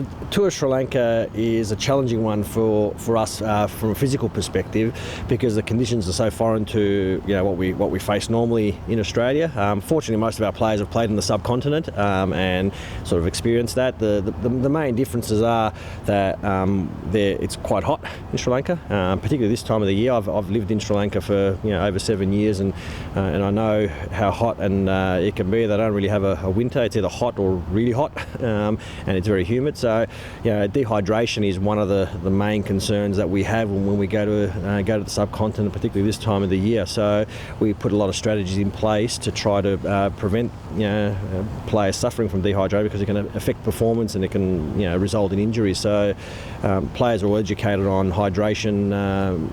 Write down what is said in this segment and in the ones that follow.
the tour of Sri Lanka is a challenging one for us from a physical perspective, because the conditions are so foreign to what we face normally in Australia. Fortunately, most of our players have played in the subcontinent and sort of experienced that. The main differences are that it's quite hot in Sri Lanka, particularly this time of the year. I've lived in Sri Lanka for over 7 years, and I know how hot and it can be. They don't really have a winter. It's either hot or really hot, and it's very humid. So, dehydration is one of the main concerns that we have when we go to the subcontinent, particularly this time of the year. So we put a lot of strategies in place to try to prevent players suffering from dehydration, because it can affect performance and it can result in injuries. So players are all educated on hydration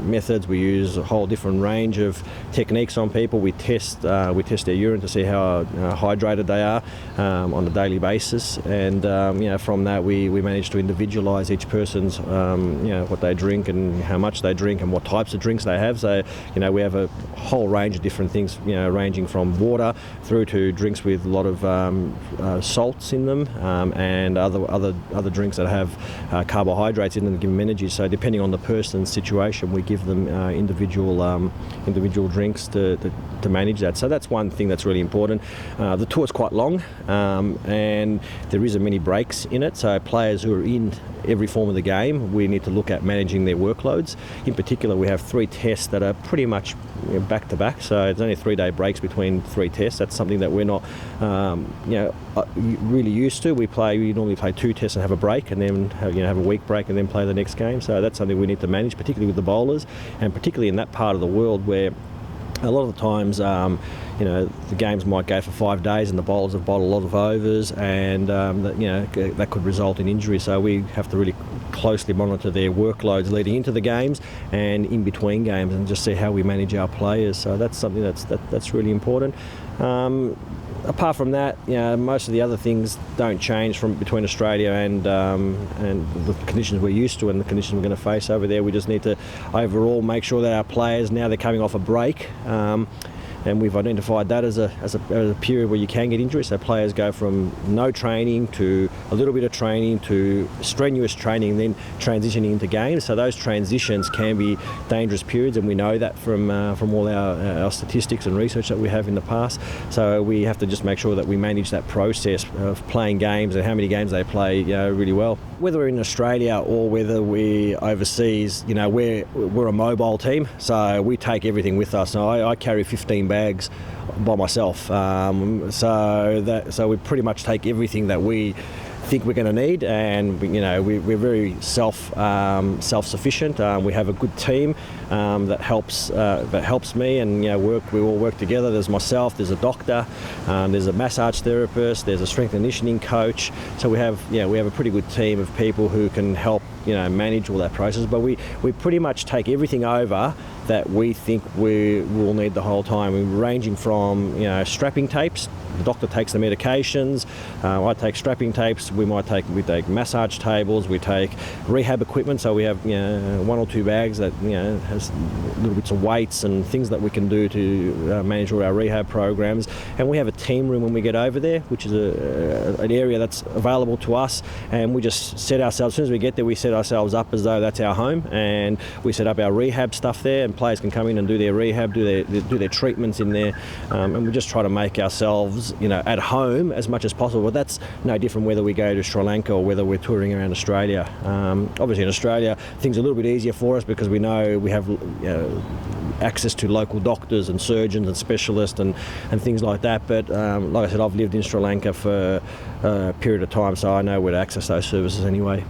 methods. We use a whole different range of techniques on people. We test their urine to see how hydrated they are on a daily basis, and from that we manage to individualise each person's what they drink and how much they drink and what types of drinks they have. So we have a whole range of different things, ranging from water through to drinks with a lot of salts in them, and other drinks that have carbohydrates in them to give them energy. So depending on the person's situation, we give them individual drinks to manage that. So that's one thing that's really important. The tour is quite long, and there isn't many breaks in it. So players who are in every form of the game, we need to look at managing their workloads. In particular, we have 3 tests that are pretty much back to back. So it's only 3-day breaks between 3 tests. That's something that we're not really used to. We normally play 2 tests and have a break, and then have a week break and then play the next game. So that's something we need to manage, particularly with the bowlers, and particularly in that part of the world where a lot of the times, the games might go for 5 days and the bowlers have bowled a lot of overs, and that could result in injury. So we have to really closely monitor their workloads leading into the games and in between games, and just see how we manage our players. So that's something that's really important. Apart from that, most of the other things don't change from between Australia and the conditions we're used to and the conditions we're going to face over there. We just need to overall make sure that our players, now they're coming off a break, and we've identified that as a period where you can get injuries. So players go from no training to a little bit of training to strenuous training, then transitioning into games. So those transitions can be dangerous periods, and we know that from all our statistics and research that we have in the past. So we have to just make sure that we manage that process of playing games and how many games they play really well. Whether we're in Australia or whether we're overseas, we're a mobile team, so we take everything with us. So I carry 15 bags by myself, so we pretty much take everything that we think we're going to need, and we're very self-sufficient. We have a good team that helps me, and we all work together. There's myself, there's a doctor, there's a massage therapist, there's a strength and conditioning coach. So we have a pretty good team of people who can help manage all that process. But we pretty much take everything over that we think we will need the whole time. We're ranging from strapping tapes. The doctor takes the medications. I take strapping tapes. We take massage tables. We take rehab equipment. So we have 1 or 2 bags that has little bits of weights and things that we can do to manage all our rehab programs. And we have a team room when we get over there, which is an area that's available to us. And we just set ourselves, as soon as we get there, we set ourselves up as though that's our home, and we set up our rehab stuff there. And players can come in and do their rehab, do their treatments in there, and we just try to make ourselves at home as much as possible. But that's no different whether we go to Sri Lanka or whether we're touring around Australia. Obviously in Australia things are a little bit easier for us because we know we have access to local doctors and surgeons and specialists and things like that. But like I said, I've lived in Sri Lanka for a period of time, so I know where to access those services anyway.